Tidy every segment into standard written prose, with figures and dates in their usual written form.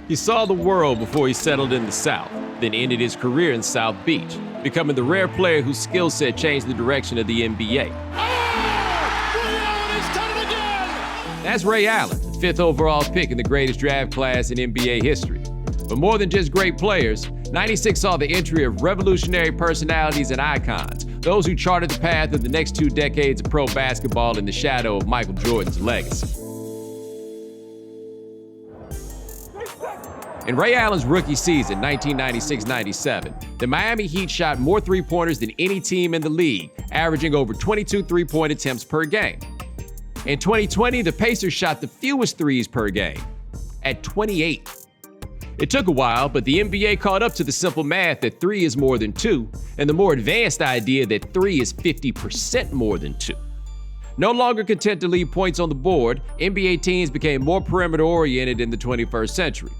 He saw the world before he settled in the South, then ended his career in South Beach, becoming the rare player whose skill set changed the direction of the NBA. He's done it again! That's Ray Allen, the 5th overall pick in the greatest draft class in NBA history. But more than just great players, 96 saw the entry of revolutionary personalities and icons, those who charted the path of the next 2 decades of pro basketball in the shadow of Michael Jordan's legacy. In Ray Allen's rookie season, 1996-97, the Miami Heat shot more three-pointers than any team in the league, averaging over 22 three-point attempts per game. In 2020, the Pacers shot the fewest threes per game, at 28. It took a while, but the NBA caught up to the simple math that 3 is more than 2, and the more advanced idea that 3 is 50% more than 2. No longer content to leave points on the board, NBA teams became more perimeter-oriented in the 21st century.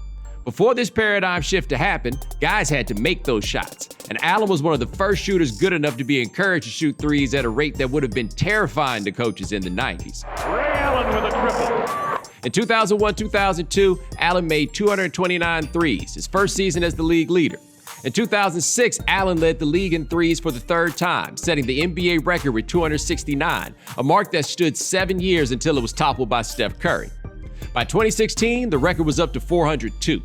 Before this paradigm shift to happen, guys had to make those shots, and Allen was one of the first shooters good enough to be encouraged to shoot threes at a rate that would have been terrifying to coaches in the 90s. Ray Allen with a triple. In 2001-2002, Allen made 229 threes, his first season as the league leader. In 2006, Allen led the league in threes for the 3rd time, setting the NBA record with 269, a mark that stood 7 years until it was toppled by Steph Curry. By 2016, the record was up to 402.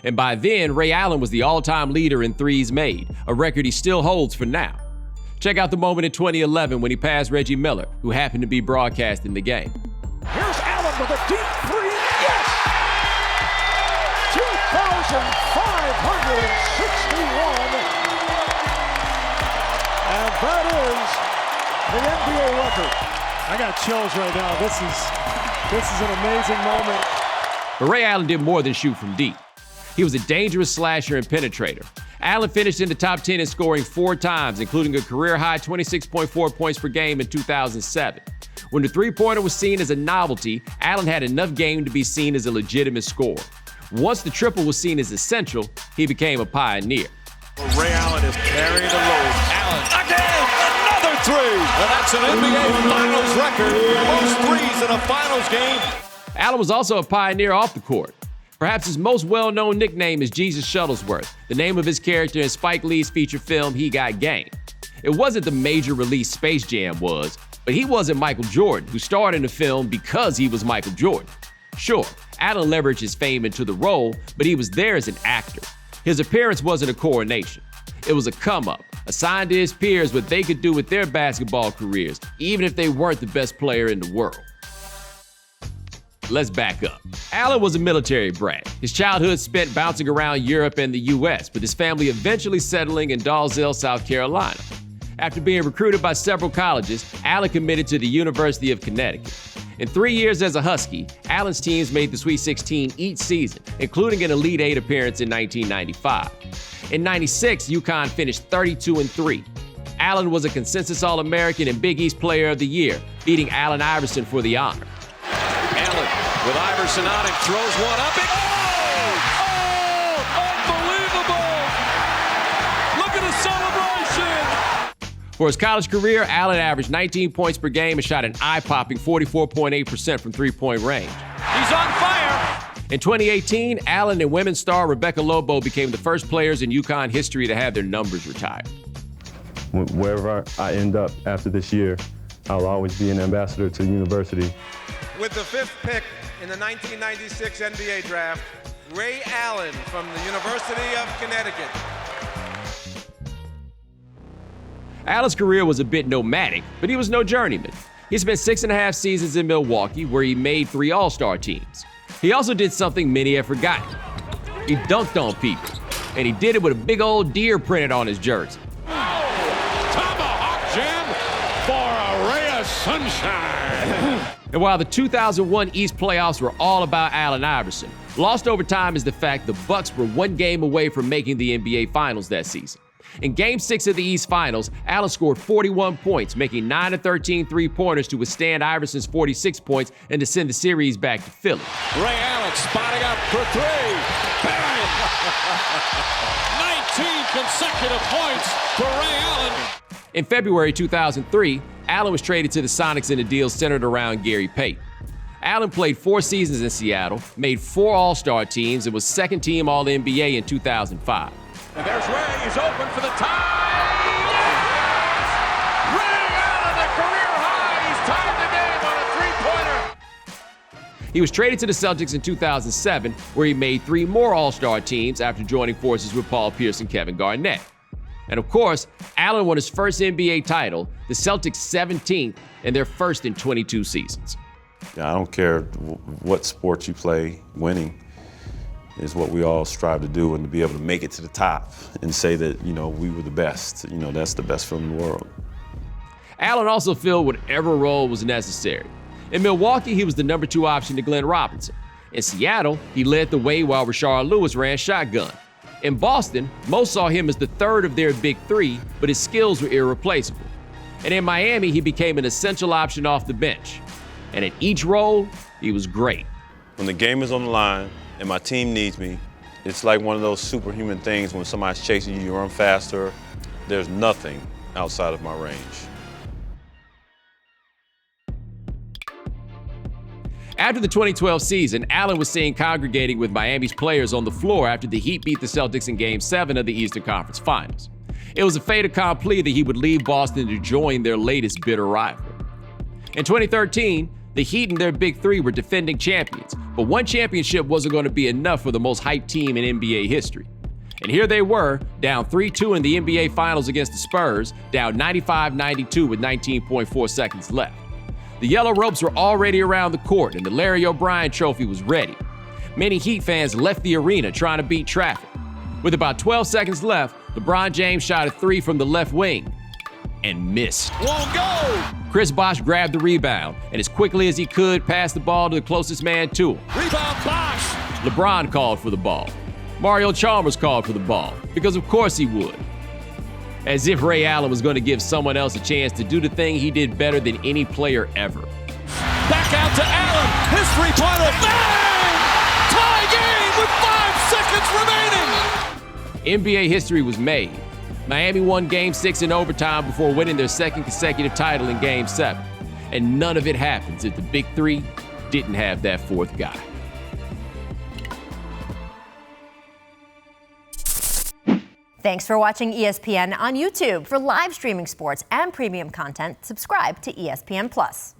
And by then, Ray Allen was the all-time leader in threes made, a record he still holds for now. Check out the moment in 2011 when he passed Reggie Miller, who happened to be broadcasting the game. Here's Allen with a deep three. Yes! 2,561. And that is the NBA record. I got chills right now. This is an amazing moment. But Ray Allen did more than shoot from deep. He was a dangerous slasher and penetrator. Allen finished in the top 10 in scoring 4 times, including a career-high 26.4 points per game in 2007. When the three-pointer was seen as a novelty, Allen had enough game to be seen as a legitimate scorer. Once the triple was seen as essential, he became a pioneer. Ray Allen is carrying the load. Allen, again, another three! Well, that's an NBA Finals record. Most threes in a Finals game. Allen was also a pioneer off the court. Perhaps his most well-known nickname is Jesus Shuttlesworth, the name of his character in Spike Lee's feature film, He Got Game. It wasn't the major release Space Jam was, but he wasn't Michael Jordan, who starred in the film because he was Michael Jordan. Sure, Allen leveraged his fame into the role, but he was there as an actor. His appearance wasn't a coronation. It was a come-up, a sign to his peers what they could do with their basketball careers, even if they weren't the best player in the world. Let's back up. Allen was a military brat. His childhood spent bouncing around Europe and the US, with his family eventually settling in Dalzell, South Carolina. After being recruited by several colleges, Allen committed to the University of Connecticut. In 3 years as a Husky, Allen's teams made the Sweet 16 each season, including an Elite 8 appearance in 1995. In 96, UConn finished 32-3. Allen was a consensus All-American and Big East Player of the Year, beating Allen Iverson for the honor. Allen with Iverson on him, throws one up. Unbelievable! Look at the celebration! For his college career, Allen averaged 19 points per game and shot an eye-popping 44.8% from three-point range. He's on fire! In 2018, Allen and women's star Rebecca Lobo became the first players in UConn history to have their numbers retired. Wherever I end up after this year, I'll always be an ambassador to the university. With the 5th pick in the 1996 NBA draft, Ray Allen from the University of Connecticut. Allen's career was a bit nomadic, but he was no journeyman. He spent 6.5 seasons in Milwaukee, where he made 3 All-Star teams. He also did something many have forgotten. He dunked on people, and he did it with a big old deer printed on his jersey. Tomahawk jam for a ray of sunshine. And while the 2001 East playoffs were all about Allen Iverson, lost over time is the fact the Bucks were 1 game away from making the NBA Finals that season. In Game 6 of the East Finals, Allen scored 41 points, making 9 of 13 three-pointers to withstand Iverson's 46 points and to send the series back to Philly. Ray Allen spotting up for 3. Bang! 19 consecutive points for Ray Allen. In February 2003, Allen was traded to the Sonics in a deal centered around Gary Payton. Allen played 4 seasons in Seattle, made 4 All-Star teams, and was second-team All-NBA in 2005. And there's Ray. He's open for the tie. Yes! Ray Allen, a career high. He's tied the game on a three-pointer. He was traded to the Celtics in 2007, where he made 3 more All-Star teams after joining forces with Paul Pierce and Kevin Garnett. And of course, Allen won his first NBA title, the Celtics' 17th, and their first in 22 seasons. I don't care what sport you play, winning is what we all strive to do, and to be able to make it to the top and say that, we were the best. That's the best feeling in the world. Allen also filled whatever role was necessary. In Milwaukee, he was the number 2 option to Glenn Robinson. In Seattle, he led the way while Rashard Lewis ran shotgun. In Boston, most saw him as the 3rd of their big 3, but his skills were irreplaceable. And in Miami, he became an essential option off the bench. And in each role, he was great. When the game is on the line and my team needs me, it's like one of those superhuman things when somebody's chasing you, you run faster. There's nothing outside of my range. After the 2012 season, Allen was seen congregating with Miami's players on the floor after the Heat beat the Celtics in Game 7 of the Eastern Conference Finals. It was a fait accompli that he would leave Boston to join their latest bitter rival. In 2013, the Heat and their Big 3 were defending champions, but one championship wasn't going to be enough for the most hyped team in NBA history. And here they were, down 3-2 in the NBA Finals against the Spurs, down 95-92 with 19.4 seconds left. The yellow ropes were already around the court, and the Larry O'Brien trophy was ready. Many Heat fans left the arena trying to beat traffic. With about 12 seconds left, LeBron James shot a 3 from the left wing and missed. Won't go. Chris Bosh grabbed the rebound and as quickly as he could passed the ball to the closest man to him. Rebound Bosh. LeBron called for the ball. Mario Chalmers called for the ball, because of course he would. As if Ray Allen was going to give someone else a chance to do the thing he did better than any player ever. Back out to Allen. His three-pointer. Bang! Tie game with 5 seconds remaining. NBA history was made. Miami won Game 6 in overtime before winning their 2nd consecutive title in Game 7. And none of it happens if the Big 3 didn't have that 4th guy. Thanks for watching ESPN on YouTube. For live streaming sports and premium content, subscribe to ESPN+.